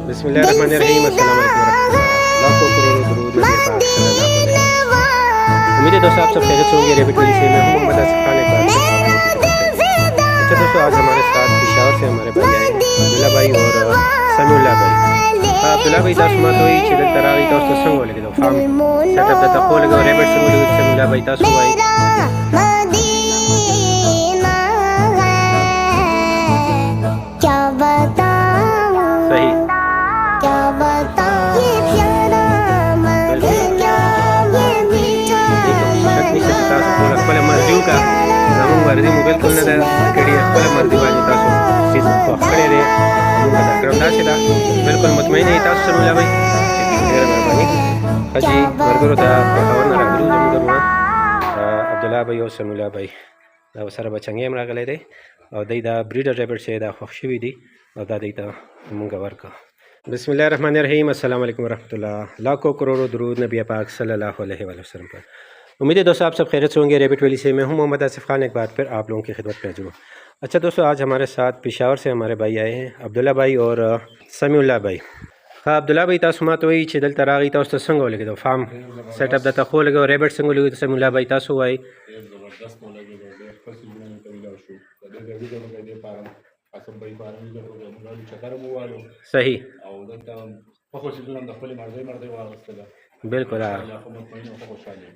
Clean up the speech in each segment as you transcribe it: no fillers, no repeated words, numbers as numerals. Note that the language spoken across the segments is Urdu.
بسم اللہ الرحمن الرحیم، السلام علیکم ورحمۃ اللہ، لاکھوں کروڑوں درود نبی پاک صلی اللہ علیہ وسلم۔ امید ہے دوستوں آپ سب خیریت سے ہوں گے۔ ریبٹ ویلی سے میں ہوں محمد آصف خان، ایک بار پھر آپ لوگوں کی خدمت میں۔ اچھا دوستوں، آج ہمارے ساتھ پشاور سے ہمارے بھائی آئے ہیں، عبداللہ بھائی اور سمیع اللہ بھائی۔ عبداللہ بھئی تاسو ما ته وایي چې دلته راغئ، تاسو ته څنګه ولګېد فارم سیټ اپ درته ښه ولګېد؟ ریبټ څنګه ولګېد؟ سمیع الله بھئی تاسو ووایئ. صحیح تاسو ټول خپله مرضي وکړه، زموږ مرضي مو بلکل نه ده کړې، خپله مرضي باندې تاسو چیز خوښ کړی دی، موږ ادا کړم. داسې ده بلکل مطمئن یې تاسو سمیع الله بھئی؟ ډېره مهرباني. ښه جي ملګرو ته پېښور نه راغلي وو زموږ وروڼه عبدالله بھئی او سمیع الله بھئی، دا ورسره بچنګی هم راغلی دی او دی دا بریډر ریبټ چې دا خوښ شوي دي او دا دی ته مونږ ورکړه. بسم اللہ الرحمن الرحیم، السلام علیکم ورحمۃ اللہ، لاکھوں کروڑوں درود نبی پاک صلی اللہ علیہ وسلم پر۔ امید ہے دوستوں آپ سب خیریت سے ہوں گے۔ ریبٹ ویلی سے میں ہوں محمد آصف خان، ایک بار پھر آپ لوگوں کی خدمت میں حاضر ہوں۔ اچھا دوستوں، آج ہمارے ساتھ پشاور سے ہمارے بھائی آئے ہیں، عبداللہ بھائی اور سمیع اللہ بھائی۔ ہاں عبداللہ بھئی تاسو ما ته وایي چې دلته راغئ، تاسو ته څنګه ولګېد فارم سیټ اپ درته ښه ولګېد؟ ریبټ څنګه ولګېد؟ سمیع الله بھئی تاسو ووایئ. زبردست ولګېد، ډېر ښه څیزونه مې ته ویلی شو، د دې ګډي زموږ دې فارم قاسم بھئی فارم وګټو، زموږ چکر مو ووالو صحیح او دلته ښه ښه څیزونه هم د خپلې مرضۍ واخیستله. بالکل ښه مطمئن او ښه خوشحال یم.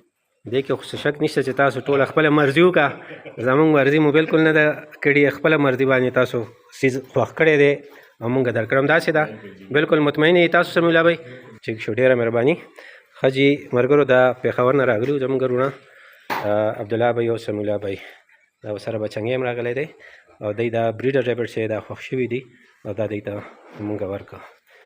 دې کې خو شک نشته چې تاسو ټوله خپله مرضي وکړه، زموږ مرضي مو بلکل نه ده کړې، خپله مرضي باندې تاسو څیز خوښ کړی دی او مونږ درکړم. داسې ده بلکل مطمئن یې تاسو سمیع الله بھئی؟ ټیک شو، ډېره مهرباني. ښه جي ملګرو د پېښور نه راغلي وو زموږ وروڼه عبدالله بھئی او سمیع الله بھئی، دا ورسره بچنګی هم راغلی دی او دی دا بریډر ریبټ چې دا خوښ شوي دي او دا دی ته مونږ ورکړه.